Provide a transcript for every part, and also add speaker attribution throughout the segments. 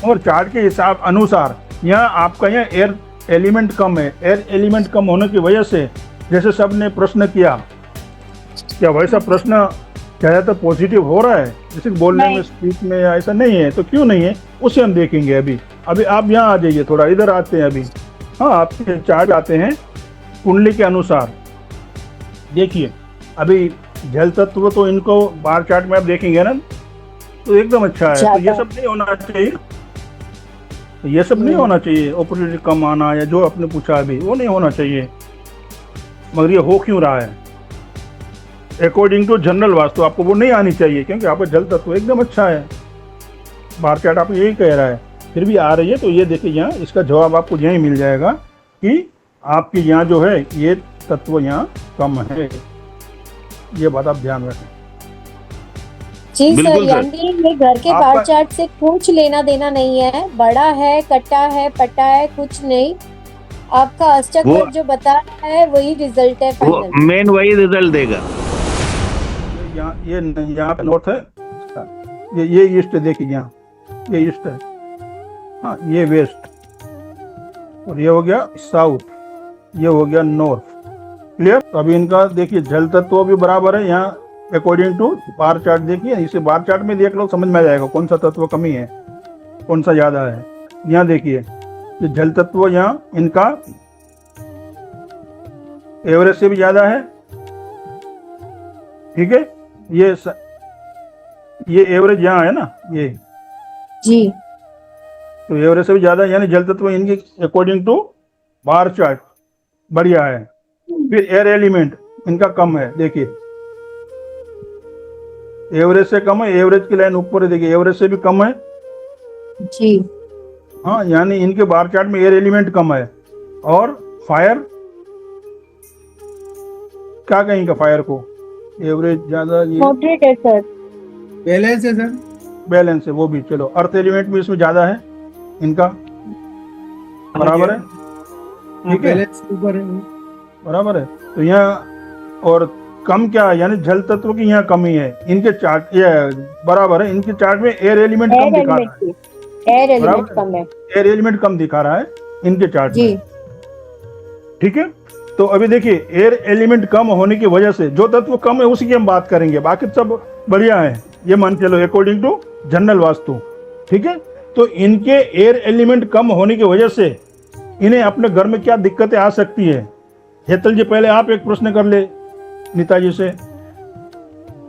Speaker 1: और चार्ट के हिसाब अनुसार यहाँ आपका यहाँ एयर एलिमेंट कम है। एयर एलिमेंट कम होने की वजह से जैसे सब ने प्रश्न किया, क्या वैसा प्रश्न ज़्यादातर पॉजिटिव हो रहा है जैसे बोलने में, स्पीच में, या ऐसा नहीं है? तो क्यों नहीं है उसे हम देखेंगे। अभी आप यहाँ आ जाइए, थोड़ा इधर आते हैं अभी। हाँ, आपके चार्ट आते हैं कुंडली के अनुसार। देखिए अभी जल तत्व तो इनको बार चार्ट में आप देखेंगे ना तो एकदम अच्छा है। तो ये सब नहीं होना चाहिए, ये सब नहीं होना चाहिए। ऑपोजिट कम आना या जो आपने पूछा अभी वो नहीं होना चाहिए। मगर ये हो क्यों रहा है? अकॉर्डिंग टू जनरल वास्तु आपको वो नहीं आनी चाहिए, क्योंकि आपका जल तत्व एकदम अच्छा है। बार चार्ट आप यही कह रहा है, फिर भी आ रही है। तो ये देखिए यहाँ इसका जवाब आपको यही मिल जाएगा कि आपके यहाँ जो है ये तत्व यहाँ कम है। ये बात आप ध्यान रखें।
Speaker 2: जी सर, यानी ये घर के बार चार्ट से कुछ लेना देना नहीं है। बड़ा है, कटा है, पटा है, कुछ नहीं। आपका अष्टक वर्ग जो बता रहा है वही रिजल्ट है फाइनल।
Speaker 3: मेन वही रिजल्ट देगा।
Speaker 1: यहाँ पे नॉर्थ है, ये ईस्ट है। देखिए यहाँ ये ईस्ट है, हाँ ये वेस्ट, और ये हो गया साउथ, ये हो गया नॉर्थ। क्लियर? तो अभी इनका देखिए जल तत्व भी बराबर है यहाँ अकॉर्डिंग टू बार चार्ट। देखिए इसे बार चार्ट में देख लो, समझ में आ जाएगा कौन सा तत्व कमी है, कौन सा ज्यादा है। यहाँ देखिए ये जल तत्व यहाँ इनका एवरेज से भी ज्यादा है। ठीक है, ये एवरेज यहाँ है ना, ये
Speaker 2: जी,
Speaker 1: तो एवरेज से भी ज्यादा, यानी जल तत्व इनके अकॉर्डिंग टू बार चार्ट बढ़िया है। फिर एयर एलिमेंट इनका कम है। देखिए एवरेज से कम है, एवरेज की लाइन ऊपर है। देखिए एवरेज से भी कम है
Speaker 2: जी।
Speaker 1: हाँ, यानी इनके बार चार्ट में एयर एलिमेंट कम है। और फायर क्या कहेंगे फायर को? एवरेज ज्यादा, ये
Speaker 2: मॉडरेट है सर,
Speaker 4: बैलेंस है सर,
Speaker 1: बैलेंस है वो भी। चलो अर्थ एलिमेंट भी इसमें ज्यादा है, इनका बराबर है। ठीक है,
Speaker 4: बैलेंस ऊपर है,
Speaker 1: बराबर है। तो यहाँ और कम क्या है, यानी जल तत्व की यहाँ कमी है। इनके चार्ट ये बराबर है, इनके चार्ट में एयर एलिमेंट कम दिखा रहा है।
Speaker 2: एयर एलिमेंट कम है,
Speaker 1: एयर एलिमेंट कम दिखा रहा है इनके चार्ट में। ठीक है, तो अभी देखिए एयर एलिमेंट कम होने की वजह से जो तत्व कम है उसी की हम बात करेंगे, बाकी सब बढ़िया है ये मान चलो अकॉर्डिंग टू जनरल वास्तु। ठीक है, तो इनके एयर एलिमेंट कम होने की वजह से इन्हें अपने घर में क्या दिक्कतें आ सकती है? हेतल जी पहले आप एक प्रश्न कर ले नीता जी से।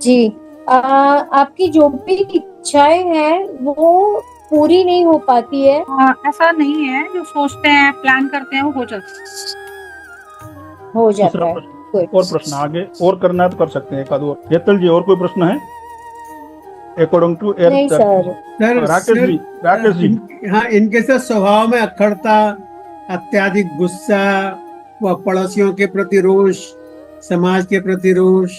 Speaker 2: जी, आपकी जो भी इच्छाएं हैं वो पूरी नहीं हो पाती है।
Speaker 5: ऐसा नहीं है, जो सोचते हैं प्लान करते हैं वो हो जाता
Speaker 2: है।
Speaker 1: और प्रश्न आगे और करना है तो कर सकते हैं एक आध और। हेतल जी और कोई प्रश्न है अकॉर्डिंग टू एयर?
Speaker 2: नहीं सर।
Speaker 1: राकेश जी
Speaker 4: हाँ, इनके साथ स्वभाव में अक्खड़ता, अत्याधिक गुस्सा व पड़ोसियों के प्रति रोष, समाज के प्रति रोष,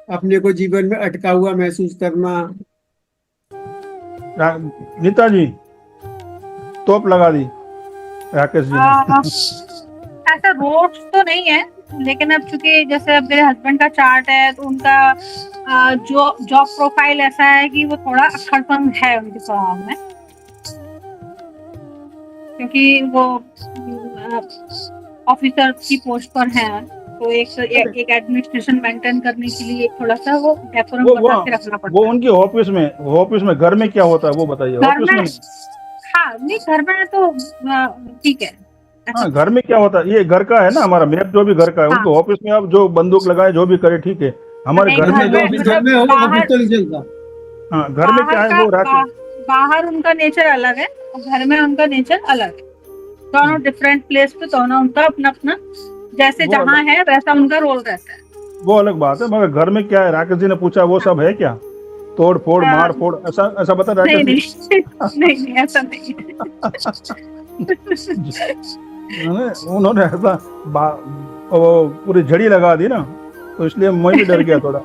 Speaker 4: अपने को जीवन में अटका हुआ महसूस करना।
Speaker 1: नीता जी तोप लगा दी राकेश जी ने।
Speaker 5: ऐसा रोष तो नहीं है, लेकिन अब चूंकि जैसे अब मेरे हस्बैंड का चार्ट है तो उनका जो जॉब प्रोफाइल ऐसा है कि वो थोड़ा अक्खड़पन है उनके स्वभाव में, क्योंकि वो ऑफिसर की पोस्ट पर हैं। तो एक एडमिनिस्ट्रेशन मेंटेन करने के लिए थोड़ा सा वो डेकोरम बना के रखना पड़ता है।
Speaker 1: वो उनकी ऑफिस में घर में क्या होता है वो बताइए। ऑफिस में
Speaker 5: हाँ नहीं, घर में तो ठीक है।
Speaker 1: हाँ, घर में क्या होता है, ये घर का है ना हमारा मैप, जो भी घर का है। उनको ऑफिस में आप जो बंदूक लगाए जो भी करे ठीक है। हमारे घर में जो
Speaker 4: ऑफिस तो नहीं चलता।
Speaker 1: हाँ, घर में क्या है वो
Speaker 5: बाहर उनका नेचर अलग है और घर में उनका नेचर अलग है। दोनों डिफरेंट प्लेस पे, दोनों उनका अपना अपना जैसे जहाँ है वैसा उनका रोल रहता है।
Speaker 1: वो अलग बात है, मगर घर में क्या है राकेश जी ने पूछा वो सब है क्या? तोड़ फोड़ मार फोड़ ऐसा बता राकेश जी?
Speaker 5: नहीं ऐसा नहीं।
Speaker 1: उन्होंने ऐसा पूरी झड़ी लगा दी ना, तो इसलिए मैं भी डर गया थोड़ा।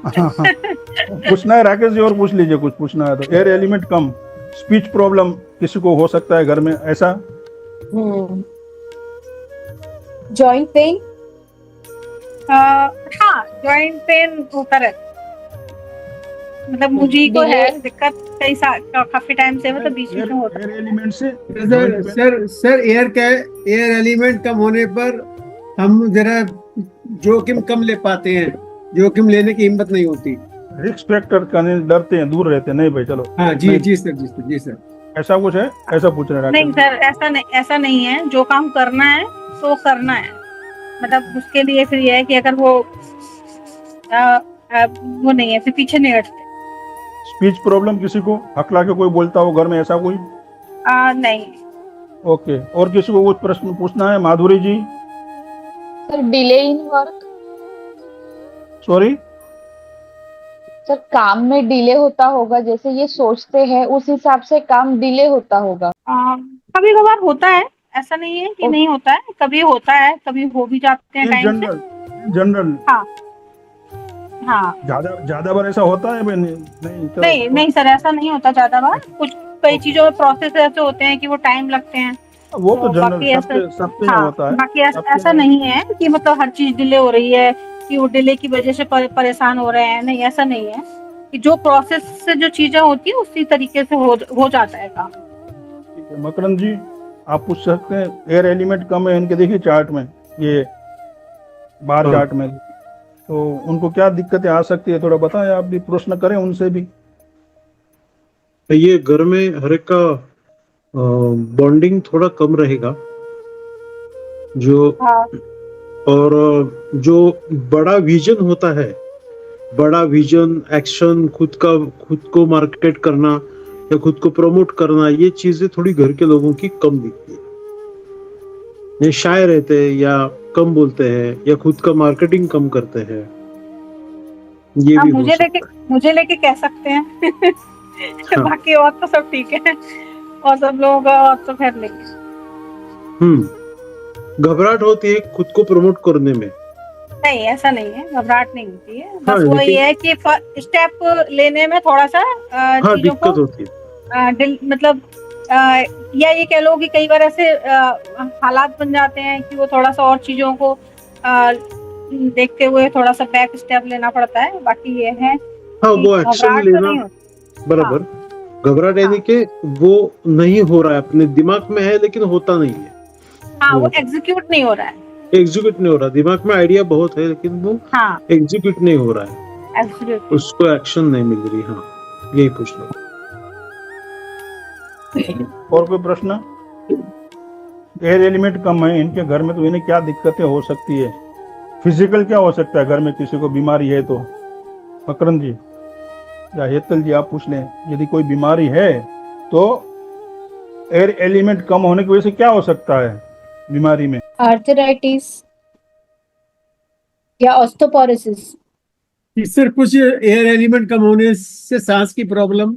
Speaker 1: पूछना है राकेश जी और पूछ लीजिए, कुछ पूछना है तो। एयर एलिमेंट कम, स्पीच प्रॉब्लम किसी को हो सकता है घर में, ऐसा?
Speaker 2: Joint pain?
Speaker 5: हाँ, जॉइंट पेन होता रहता मतलब मुझे को है
Speaker 2: Delay-
Speaker 5: दिक्कत काफी टाइम से, मतलब बीच बीच में होता
Speaker 1: एयर एलिमेंट से
Speaker 4: सर एयर एलिमेंट कम होने पर हम जरा जोखिम कम ले पाते हैं, जोखिम लेने की हिम्मत नहीं होती।
Speaker 1: रिस्क फैक्टर करने डरते हैं, दूर रहते हैं। नहीं भाई चलो,
Speaker 4: हाँ जी
Speaker 1: नहीं,
Speaker 4: जी सर, जी सर, जी सर।
Speaker 1: ऐसा कुछ है, ऐसा पूछ रहे हैं
Speaker 5: नहीं
Speaker 1: डॉक्टर।
Speaker 5: सर, ऐसा नहीं है। जो काम करना है तो करना है, मतलब उसके लिए फिर ये है कि अगर वो वो नहीं है, फिर पीछे नहीं हटते।
Speaker 1: स्पीच प्रॉब्लम किसी को हकला के कोई बोलता हो घर में, ऐसा कोई?
Speaker 5: नहीं।
Speaker 1: ओके, और किसी को कुछ प्रश्न पूछना है? Madhuri ji.
Speaker 3: Sir delay in work,
Speaker 1: sorry,
Speaker 3: sir काम में डिले होता होगा, जैसे ये सोचते हैं उस हिसाब से काम डिले होता होगा।
Speaker 5: कभी कभार होता है, ऐसा नहीं है कि नहीं होता है, कभी होता है, कभी हो भी जाते हैं
Speaker 1: इन
Speaker 5: टाइम से।
Speaker 1: जनरल, जनरल
Speaker 5: हाँ हाँ।
Speaker 1: ज्यादा बार ऐसा होता है? नहीं
Speaker 5: नहीं सर, ऐसा नहीं होता ज्यादा बार। कुछ कई चीजों में प्रोसेस ऐसे होते हैं कि वो टाइम लगते हैं।
Speaker 1: वो तो जनरल
Speaker 5: बाकी ऐसा,
Speaker 1: सबके
Speaker 5: हाँ,
Speaker 1: होता है।
Speaker 5: बाकी
Speaker 1: सबके
Speaker 5: ऐसा नहीं है कि मतलब हर चीज डिले हो रही है, कि वो डिले की वजह से परेशान हो रहे हैं। नहीं, ऐसा नहीं है। कि जो प्रोसेस से जो चीजें होती है उसी तरीके से हो जाता है काम।
Speaker 1: ठीक है, मकरंद जी आप पूछ सकते हैं। एयर एलिमेंट कम है इनके, देखिए चार्ट में, ये बार चार्ट में, तो उनको क्या दिक्कतें आ सकती है, थोड़ा बताएं। आप भी प्रश्न करें उनसे भी।
Speaker 6: ये घर में हर एक का बॉन्डिंग थोड़ा कम रहेगा, जो
Speaker 5: हाँ
Speaker 6: और जो बड़ा विजन होता है, बड़ा विजन, एक्शन, खुद को मार्केट करना या खुद को प्रमोट करना, ये चीजें थोड़ी घर के लोगों की कम दिखती है। ये शाय रहते हैं या कम बोलते हैं या खुद का मार्केटिंग कम करते हैं, ये भी हो सकता है।
Speaker 5: मुझे लेके कह सकते हैं।
Speaker 6: हाँ।
Speaker 5: बाकी और तो सब ठीक है, और सब लोगों का और तो खैर नहीं।
Speaker 6: घबराहट होती है खुद को प्रमोट करने में।
Speaker 5: नहीं, ऐसा नहीं है, घबराहट नहीं होती है। बस
Speaker 6: हाँ,
Speaker 5: वो
Speaker 6: लेकिन-
Speaker 5: ये है कि स्टेप लेने में थोड़ा सा
Speaker 6: हाँ,
Speaker 5: चीजों को
Speaker 6: दिक्कत होती है।
Speaker 5: मतलब या ये कह लो कि कई बार ऐसे हालात बन जाते हैं कि वो थोड़ा सा और चीजों को देखते हुए थोड़ा सा बैक स्टेप लेना पड़ता है। बाकी ये है
Speaker 6: हाँ,
Speaker 5: कि
Speaker 6: वो एक्शन
Speaker 5: घबराहट तो
Speaker 6: लेना
Speaker 5: नहीं होती।
Speaker 6: बराबर। घबराहट यानी कि वो नहीं हो रहा है, अपने दिमाग में है लेकिन होता नहीं है,
Speaker 5: हाँ, वो एग्जीक्यूट नहीं हो रहा है।
Speaker 6: एग्जीक्यूट नहीं हो रहा। दिमाग में आइडिया बहुत है लेकिन वो
Speaker 5: हाँ,
Speaker 6: एग्जीक्यूट नहीं हो रहा है,
Speaker 5: एग्जीक्यूट।
Speaker 6: उसको एक्शन नहीं मिल रही। हाँ, यही पूछ लो।
Speaker 1: और कोई प्रश्न? एयर एलिमेंट कम है इनके घर में, तो इन्हें क्या दिक्कतें हो सकती है? फिजिकल क्या हो सकता है घर में, किसी को बीमारी है तो? मकरंद जी या हेतल जी आप पूछ लें। यदि कोई बीमारी है तो एयर एलिमेंट कम होने की वजह से क्या हो सकता है बीमारी में?
Speaker 2: आर्थराइटिस या ऑस्टोपोरोसिस।
Speaker 4: सर कुछ एयर एलिमेंट कम होने से सांस की प्रॉब्लम।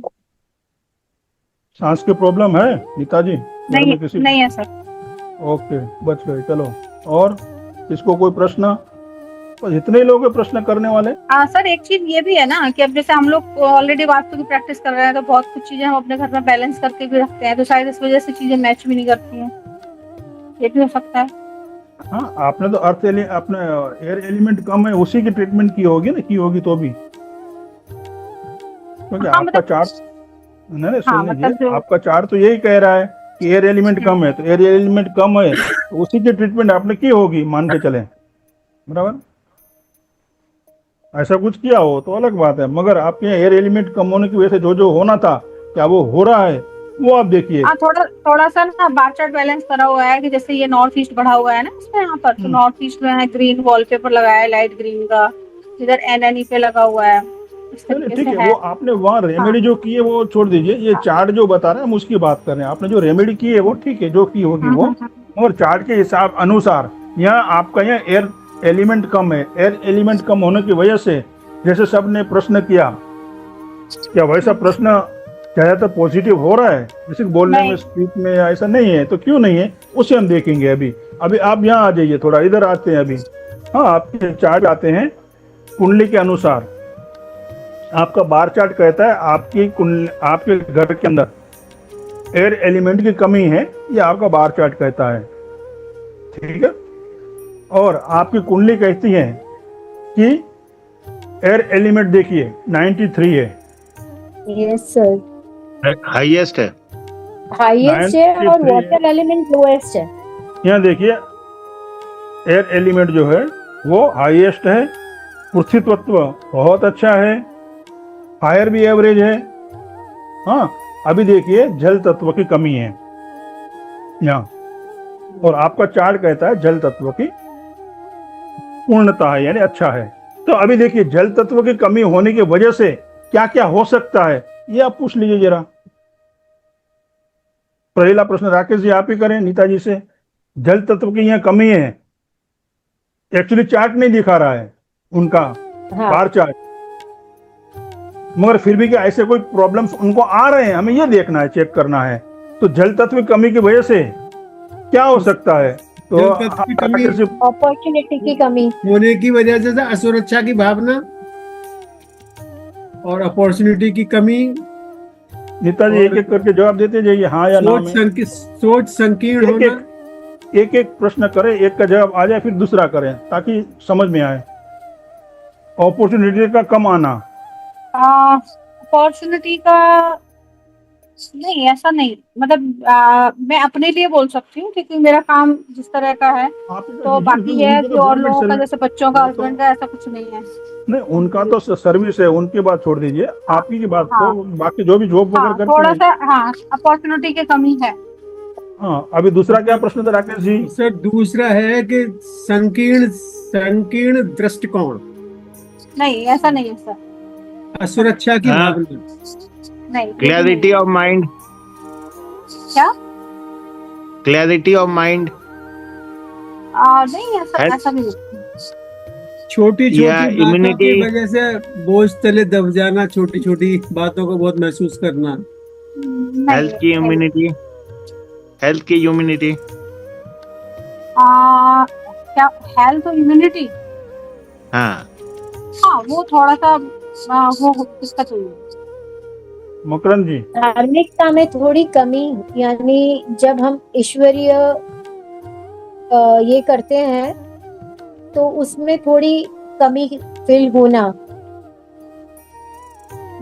Speaker 1: सांस की प्रॉब्लम है नेताजी घर में किसी?
Speaker 5: नहीं है सर।
Speaker 1: ओके, बच गए, चलो। और इसको कोई प्रश्न? बस इतने ही लोग हैं प्रश्न करने वाले?
Speaker 5: सर एक चीज ये भी है ना कि अब जैसे हम लोग ऑलरेडी वास्तु की प्रैक्टिस कर रहे हैं, तो बहुत कुछ चीजें हम अपने घर में बैलेंस करके भी रखते हैं, तो शायद इस वजह से चीजें मैच भी नहीं करती हैं। ये भी हो सकता है।
Speaker 1: हाँ, आपने तो आपने एयर एलिमेंट कम है उसी की ट्रीटमेंट की होगी ना, की होगी तो भी, क्योंकि
Speaker 5: हाँ,
Speaker 1: आपका
Speaker 5: मतलब-
Speaker 1: चार्ट नहीं सुन
Speaker 5: हाँ,
Speaker 1: लीजिए,
Speaker 5: मतलब जो-
Speaker 1: आपका चार्ट तो यही कह रहा है कि एयर एलिमेंट कम है, तो एयर एलिमेंट कम है तो उसी की ट्रीटमेंट आपने की होगी, मान के चले, बराबर। ऐसा कुछ किया हो तो अलग बात है, मगर आपके यहाँ एयर एलिमेंट कम होने की वजह से जो होना था, क्या वो हो रहा है? वो आप देखिए।
Speaker 5: थोड़ा सा ना बार चार्ट बैलेंस करा हुआ है कि जैसे ये नॉर्थ ईस्ट बढ़ा हुआ है ना इसमें, यहाँ पर तो नॉर्थ ईस्ट में है, ग्रीन वॉलपेपर लगाया है लाइट ग्रीन का, इधर एनएनई पे लगा हुआ है, इस
Speaker 1: चलिए
Speaker 5: तरीके
Speaker 1: ठीक
Speaker 5: से
Speaker 1: है, वो आपने वहाँ रेमेडी जो की है वो छोड़ दीजिए, ये चार्ट जो बता रहे हैं हम उसकी बात कर रहे हैं। आपने जो रेमेडी की है वो ठीक है, जो की होगी वो, और चार्ट के हिसाब अनुसार यहाँ आपका यहाँ एयर एलिमेंट कम है। एयर एलिमेंट कम होने की वजह से, जैसे सब ने प्रश्न किया, क्या वैसा प्रश्न ज्यादातर पॉजिटिव हो रहा है? जैसे बोलने में, स्पीच में, ऐसा नहीं है तो क्यों नहीं है, उसे हम देखेंगे अभी। अभी आप यहाँ आ जाइए, थोड़ा इधर आते हैं अभी। हाँ, आपके चार्ट आते हैं कुंडली के अनुसार। आपका बार चार्ट कहता है आपके घर के अंदर एयर एलिमेंट की कमी है, ये आपका बार चार्ट कहता है, ठीक है। और आपकी कुंडली कहती है कि एयर एलिमेंट देखिए 93 है,
Speaker 2: यस सर,
Speaker 6: हाईएस्ट है।
Speaker 2: हाईएस्ट है और
Speaker 1: 93 है।
Speaker 2: वाटर एलिमेंट लोएस्ट है।
Speaker 1: यहाँ देखिए एयर एलिमेंट जो है वो हाईएस्ट है, पृथ्वी तत्व बहुत अच्छा है, फायर भी एवरेज है। हाँ, अभी देखिए जल तत्व की कमी है यहाँ, और आपका चार्ट कहता है जल तत्व की पूर्णता है, यानी अच्छा है। तो अभी देखिए जल तत्व की कमी होने की वजह से क्या क्या हो सकता है, ये आप पूछ लीजिए जरा। पहला प्रश्न राकेश जी आप ही करें नीता जी से। जल तत्व की यहाँ कमी है, एक्चुअली चार्ट नहीं दिखा रहा है उनका,
Speaker 2: हाँ,
Speaker 1: बार चार्ट, मगर फिर भी क्या ऐसे कोई प्रॉब्लम्स उनको आ रहे हैं, हमें ये देखना है, चेक करना है। तो जल तत्व की कमी की वजह से क्या हो सकता है? तो
Speaker 4: जल तत्व की कमी
Speaker 1: राकेश जी,
Speaker 2: अपॉर्चुनिटी की कमी,
Speaker 4: होने की वजह से असुरक्षा की भावना और अपॉर्चुनिटी की कमी,
Speaker 1: नीता जी एक एक करके जवाब देते जाइए, हाँ या ना में।
Speaker 4: सोच संकीर्ण होना।
Speaker 1: एक एक प्रश्न करें, एक का जवाब आ जाए फिर दूसरा करें ताकि समझ में आए। अपॉर्चुनिटी का कम आना,
Speaker 5: अपॉर्चुनिटी का नहीं, ऐसा नहीं, मतलब मैं अपने लिए बोल सकती हूँ क्योंकि मेरा काम जिस तरह का है, तो बाकी है कि और लोगों का जैसे बच्चों का, हस्बैंड का ऐसा कुछ नहीं है।
Speaker 1: नहीं, उनका तो सर्विस है, उनकी बात छोड़ दीजिए, आपकी की बात
Speaker 5: हाँ।
Speaker 1: तो बाकी जो भी जॉब
Speaker 5: हाँ,
Speaker 1: वगैरह करते
Speaker 5: थोड़ा
Speaker 1: हैं।
Speaker 5: सा हाँ, अपॉर्चुनिटी की कमी है।
Speaker 1: हाँ, अभी दूसरा क्या प्रश्न था राकेश जी?
Speaker 4: सर दूसरा है कि संकीर्ण संकीर्ण दृष्टिकोण,
Speaker 5: नहीं, ऐसा नहीं है सर,
Speaker 4: असुरक्षा की
Speaker 6: हाँ।
Speaker 4: भावना,
Speaker 5: नहीं।
Speaker 6: क्लैरिटी ऑफ माइंड,
Speaker 5: क्या?
Speaker 6: क्लैरिटी ऑफ माइंड,
Speaker 5: नहीं, ऐसा
Speaker 6: Health?
Speaker 5: ऐसा नहीं है।
Speaker 4: छोटी
Speaker 6: या
Speaker 4: छोटी बातों
Speaker 6: immunity?
Speaker 4: की वजह से बोझ तले दब जाना, छोटी छोटी बातों को बहुत महसूस करना,
Speaker 5: नहीं,
Speaker 6: हेल्थ की इम्यूनिटी, हेल्थ की इम्यूनिटी,
Speaker 5: क्या हेल्थ और इम्यूनिटी?
Speaker 6: हाँ
Speaker 5: हाँ, वो थोड़ा सा वो दिक्कत हुई है।
Speaker 1: मकरंद जी,
Speaker 2: धार्मिकता में थोड़ी कमी, यानी जब हम ईश्वरीय ये करते हैं तो उसमें थोड़ी कमी फील होना। तो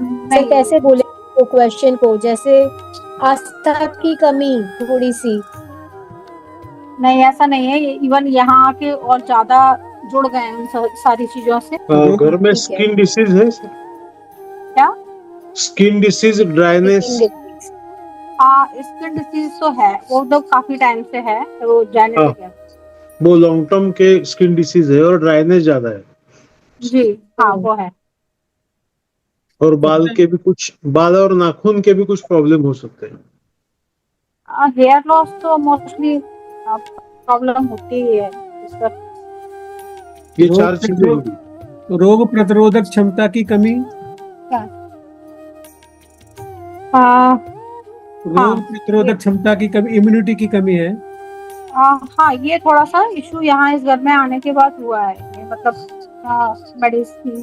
Speaker 5: नहीं,
Speaker 2: कैसे बोले वो क्वेश्चन को, जैसे आस्था की कमी थोड़ी सी।
Speaker 5: नहीं, ऐसा नहीं है, इवन यहाँ आके और ज्यादा जुड़ गए हैं उन सारी चीजों से।
Speaker 6: घर में
Speaker 2: ठीक है।
Speaker 6: स्किन डिसीज है सर?
Speaker 5: क्या?
Speaker 6: Skin disease, dryness,
Speaker 5: skin disease तो है, वो तो काफी टाइम से है, वो जेनेटिक है।
Speaker 6: वो लॉन्ग टर्म के स्किन डिसीज है और ड्राइनेस ज्यादा है,
Speaker 5: जी हाँ, वो है।
Speaker 6: और बाल के भी कुछ, बाल और नाखून के भी कुछ प्रॉब्लम हो सकते हैं।
Speaker 5: हेयर लॉस तो मोस्टली प्रॉब्लम होती ही है इसका।
Speaker 6: ये चार चीजें होंगी।
Speaker 4: रोग प्रतिरोधक क्षमता की कमी, रोग प्रतिरोधक क्षमता की कमी, इम्यूनिटी की कमी है।
Speaker 5: हाँ, ये थोड़ा सा इशू यहाँ इस घर में आने के बाद हुआ है, ये मतलब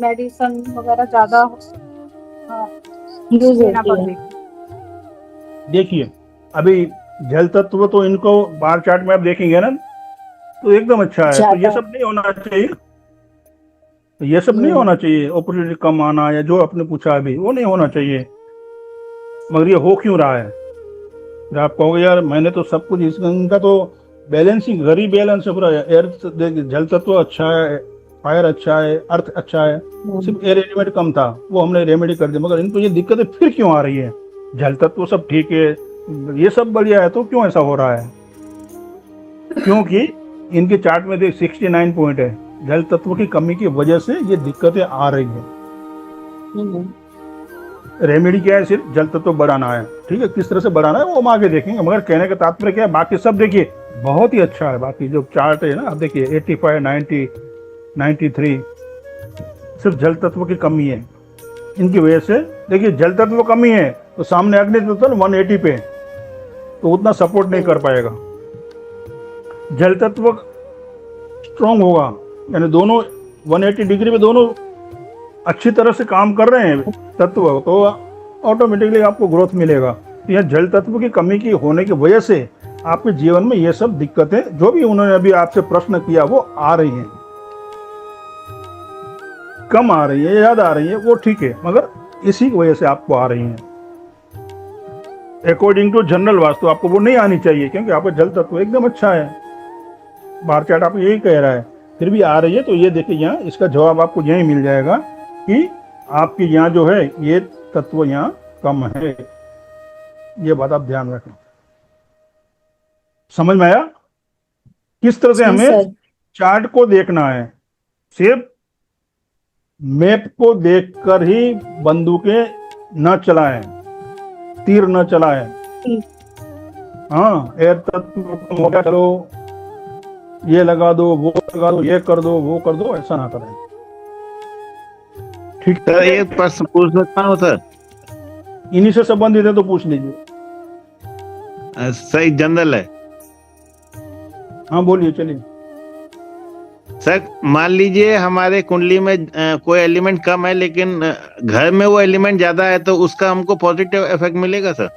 Speaker 5: मेडिसिन वगैरह ज्यादा यूज लेना पड़ रही है।
Speaker 1: देखिए अभी जल तत्व तो इनको बार चार्ट में आप देखेंगे ना तो एकदम अच्छा है, तो ये सब नहीं होना चाहिए, तो ये सब नहीं होना चाहिए। अपॉर्चुनिटी कम आना या जो आपने पूछा अभी, वो नहीं होना चाहिए, मगर ये हो क्यों रहा है? जब आप कहोगे यार मैंने तो सब कुछ, इनका तो बैलेंसिंग, घर ही बैलेंस है पूरा। एयर, जल तत्व अच्छा है, फायर अच्छा है, अर्थ अच्छा है, सिर्फ एयर एलिमेंट कम था, वो हमने रेमेडी कर दिया, मगर इनको ये दिक्कतें फिर क्यों आ रही है? जल तत्व सब ठीक है, ये सब बढ़िया है, तो क्यों ऐसा हो रहा है? क्योंकि इनके चार्ट में देख 69 पॉइंट है, जल तत्व की कमी की वजह से ये दिक्कतें आ रही है। रेमेडी क्या है? सिर्फ जल तत्व बढ़ाना है, ठीक है, किस तरह से बढ़ाना है वो हम आगे देखेंगे, मगर कहने का तात्पर्य क्या है, बाकी सब देखिए बहुत ही अच्छा है। बाकी जो चार्ट है ना, आप देखिए 85, 90, 93, सिर्फ जल तत्व की कमी है, इनकी वजह से। देखिए जल तत्व कमी है तो सामने अग्नि तत्व 180 पे, तो उतना सपोर्ट नहीं कर पाएगा। जल तत्व स्ट्रॉन्ग होगा, यानी दोनों 180 डिग्री पे दोनों अच्छी तरह से काम कर रहे हैं तत्व, तो ऑटोमेटिकली आपको ग्रोथ मिलेगा। तो यह जल तत्व की कमी की होने की वजह से आपके जीवन में ये सब दिक्कतें, जो भी उन्होंने अभी आपसे प्रश्न किया, वो आ रही हैं, कम आ रही है, याद आ रही है, वो ठीक है, मगर इसी की वजह से आपको आ रही हैं। अकॉर्डिंग टू जनरल वास्तु आपको वो नहीं आनी चाहिए, क्योंकि आपका जल तत्व एकदम अच्छा है, बार चार्ट आपको यही कह रहा है, फिर भी आ रही है। तो ये देखिए यहाँ इसका जवाब आपको यही मिल जाएगा कि आपके यहाँ जो है ये तत्व यहाँ कम है। ये बात आप ध्यान रखें। समझ में आया किस तरह से
Speaker 2: जी
Speaker 1: हमें
Speaker 2: सर।
Speaker 1: चार्ट को देखना है? सिर्फ मैप को देखकर ही बंदूकें न चलाएं, तीर न चलाएं। हाँ, एयर तत्व कम हो गया, चलो ये लगा दो, वो लगा दो, ये कर दो, वो कर दो, ऐसा ना करें। ठीक
Speaker 7: सर
Speaker 1: है,
Speaker 7: ये प्रश्न पूछ सकता हूँ सर?
Speaker 1: इन्हीं से संबंधित है तो पूछ लीजिए।
Speaker 7: सही जनरल है।
Speaker 1: हाँ बोलिए, चलिए।
Speaker 7: सर मान लीजिए हमारे कुंडली में कोई एलिमेंट कम है, लेकिन घर में वो एलिमेंट ज्यादा है, तो उसका हमको पॉजिटिव इफेक्ट मिलेगा सर?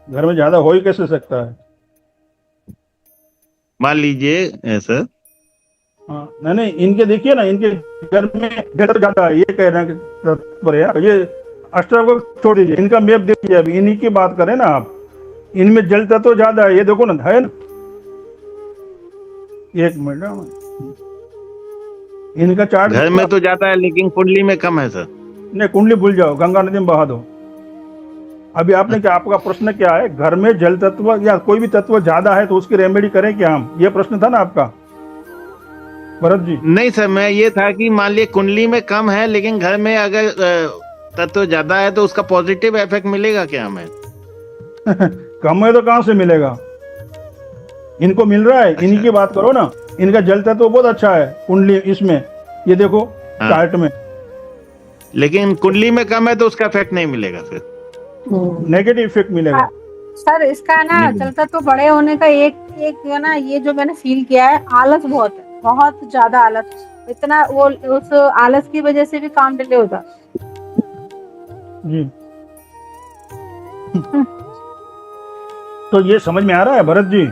Speaker 1: घर में ज्यादा हो ही कैसे सकता है?
Speaker 7: मान लीजिए सर।
Speaker 1: हाँ, नहीं, इनके देखिए ना, इनके घर में जल ज्यादा है, ये कह रहे हैं कि तत्व है यार। ये अष्टक को छोड़ दीजिए, इनका मैप देखिए, अभी इन्हीं की बात करें ना आप। इनमें जल तत्व ज्यादा है, ये देखो ना, है ना। एक मिनट, इनका चार्ट
Speaker 7: घर में तो ज्यादा है लेकिन कुंडली में कम है सर।
Speaker 1: नहीं, कुंडली भूल जाओ, गंगा नदी में बहा दो। अभी आपने क्या, आपका प्रश्न क्या है? घर में जल तत्व या कोई भी तत्व ज्यादा है तो उसकी रेमेडी करें क्या हम? ये प्रश्न था ना आपका भरत जी?
Speaker 7: नहीं सर, मैं ये था कि मान लीजिए कुंडली में कम है लेकिन घर में अगर तत्व ज्यादा है तो उसका पॉजिटिव इफेक्ट मिलेगा क्या हमें?
Speaker 1: कम है तो कहां से मिलेगा? इनको मिल रहा है। इन्हीं की बात करो ना। इनका जल तत्व बहुत अच्छा है कुंडली, इसमें ये देखो चार्ट में।
Speaker 7: लेकिन कुंडली में कम है तो उसका इफेक्ट नहीं मिलेगा फिर?
Speaker 1: नेगेटिव इफेक्ट मिलेगा।
Speaker 5: सर इसका ना चलता तो बड़े होने का एक है ना, ये जो मैंने फील किया है, आलस बहुत है, बहुत ज्यादा आलस। इतना वो उस आलस की वजह से भी काम डिले होता
Speaker 1: जी। तो ये समझ में आ रहा है भरत जी?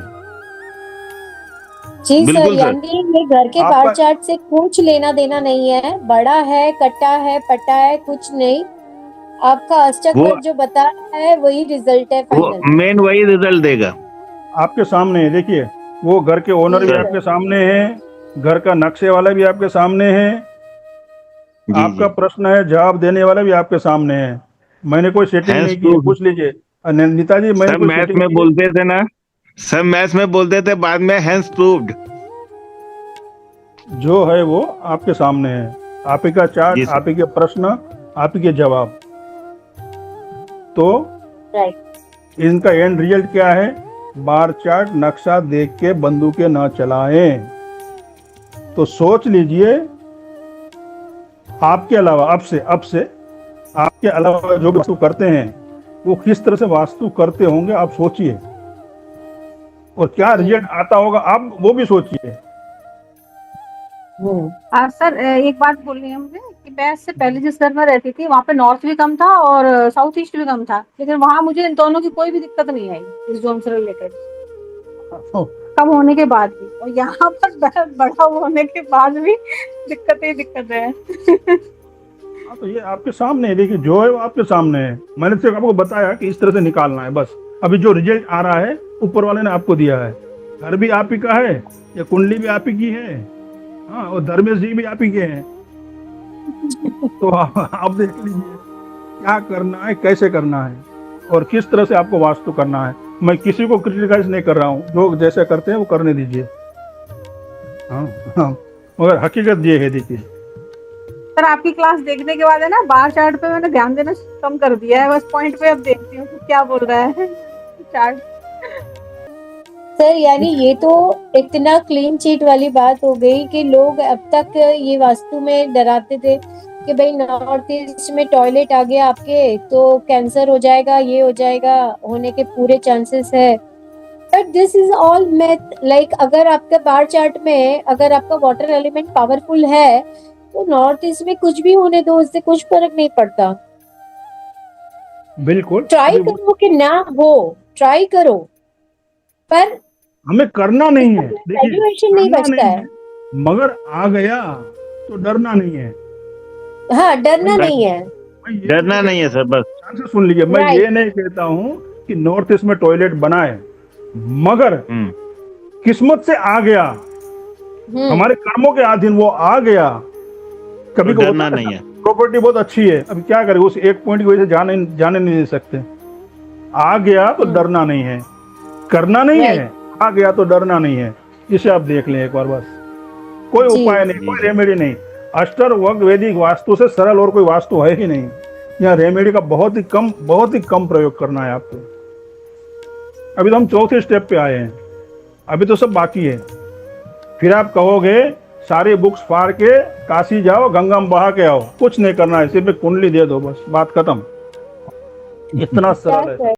Speaker 2: जी सर,
Speaker 7: बिल्कुल सर।
Speaker 2: यानी ये घर के
Speaker 1: आपका-
Speaker 2: बार चार्ट से कुछ लेना देना नहीं है। बड़ा है, कटा है, पटा है, कुछ नहीं। आपका अष्टक
Speaker 7: वो-
Speaker 2: वर्ग जो बता रहा है वही रिजल्ट है
Speaker 7: वो
Speaker 2: फाइनल।
Speaker 7: मेन वही रिजल्ट देगा।
Speaker 1: आपके सामने है, देखिए वो घर के ओनर भी
Speaker 2: जी।
Speaker 1: आपके सामने है, घर का नक्शे वाला भी आपके सामने है,
Speaker 7: जी
Speaker 1: आपका
Speaker 7: जी।
Speaker 1: प्रश्न है जवाब देने वाला भी आपके सामने है। मैंने कोई सेटिंग
Speaker 7: Hence
Speaker 1: नहीं की है,
Speaker 7: proved।
Speaker 1: पूछ लीजिए। नीता जी, मैंने
Speaker 7: सर
Speaker 1: कोई
Speaker 7: मैथ्स
Speaker 1: सेटिंग
Speaker 7: में
Speaker 1: की है?
Speaker 7: बोलते थे ना, सर मैथ्स में बोलते थे बाद में हैंस प्रूव्ड।
Speaker 1: जो है वो आपके सामने है। आप ही का
Speaker 7: जी
Speaker 1: चार्ट,
Speaker 7: सर।
Speaker 1: आप ही के प्रश्न, आप ही के जवाब। तो
Speaker 2: राइट।
Speaker 1: इनका एंड रिजल्ट क्या है? बार चार्ट नक्शा देख के बंदूकें ना चलाएं। तो सोच लीजिए, आपके अलावा अब से आपके अलावा जो वास्तु करते हैं वो किस तरह से वास्तु करते होंगे, आप सोचिए, और क्या रिजल्ट आता होगा आप वो भी सोचिए।
Speaker 5: सर एक बात बोलनी है मुझे कि मैं इससे पहले जिस घर में रहती थी वहाँ पे नॉर्थ भी कम था और साउथ ईस्ट भी कम था, लेकिन वहाँ मुझे इन दोनों की कोई भी दिक्कत नहीं आई इस जोन से रिलेटेड, कम होने के बाद भी। और यहाँ पर बड़ा होने के बाद भी दिक्कत ही दिक्कत है।
Speaker 1: हाँ, तो ये आपके सामने है, देखिए जो है वो आपके सामने है। मैंने सिर्फ आपको बताया कि इस तरह से निकालना है बस। अभी जो रिजल्ट आ रहा है ऊपर वाले ने आपको दिया है। घर भी आप ही का है, या कुंडली भी आप ही की है, हाँ, और धर्मेश जी भी आप ही के हैं। तो आप देख लीजिए क्या करना है, कैसे करना है, और किस तरह से आपको वास्तु करना है। मैं किसी को क्रिटिसाइज नहीं कर रहा हूँ, जो जैसे करते हैं वो करने दीजिए। हाँ, हाँ, मगर हकीकत ये है, देखिए।
Speaker 5: सर आपकी क्लास देखने के बाद है ना, बार चार्ट पे मैंने ध्यान देना कम कर दिया है, बस पॉइंट पे अब देखती हूँ कि क्या बोल रहा है चार्ट।
Speaker 2: सर यानी ये तो इतना क्लीन चीट वाली बात हो गई कि लोग अब तक ये वास्तु में डराते थे कि भाई नॉर्थ ईस्ट में टॉयलेट आ गया आपके तो कैंसर हो जाएगा, ये हो जाएगा, होने के पूरे चांसेस है। But this is all math. Like अगर आपका बार चार्ट में अगर आपका वाटर एलिमेंट पावरफुल है तो नॉर्थ ईस्ट में कुछ भी होने दो, उससे कुछ फर्क नहीं पड़ता।
Speaker 1: बिल्कुल
Speaker 2: ट्राई करो कि ना हो, ट्राई करो, पर
Speaker 1: हमें करना नहीं है।
Speaker 2: वैल्यूएशन नहीं
Speaker 1: करना
Speaker 2: बचता है।
Speaker 1: मगर आ गया तो डरना नहीं है।
Speaker 2: हाँ, डरना नहीं है।
Speaker 1: मैं ये
Speaker 7: डरना नहीं है सर, बस
Speaker 1: ध्यान से सुन लीजिए, मैं
Speaker 2: Right.
Speaker 1: ये नहीं कहता हूँ कि नॉर्थ ईस्ट में टॉयलेट बनाए, मगर किस्मत से आ गया, हमारे कर्मों के अधीन वो आ गया। कभी
Speaker 7: तो डरना नहीं है।
Speaker 1: प्रॉपर्टी बहुत अच्छी है, अभी क्या करें, उस एक पॉइंट की वजह से जाने नहीं दे सकते। आ गया तो डरना नहीं है, करना नहीं है, आ गया तो डरना नहीं है। इसे आप देख लें एक बार, बस कोई
Speaker 2: जी।
Speaker 1: उपाय नहीं, कोई रेमेडी नहीं। अष्टर वर्ग वैदिक वास्तु से सरल और कोई वास्तु है ही नहीं। यहाँ रेमेडी का बहुत ही कम प्रयोग करना है आपको। अभी तो हम चौथे स्टेप पे आए हैं, अभी तो सब बाकी है। फिर आप कहोगे सारी बुक्स फाड़ के काशी जाओ, गंगा में बहा के आओ, कुछ नहीं करना है, सिर्फ एक कुंडली दे दो, बस बात खत्म। इतना सरल है।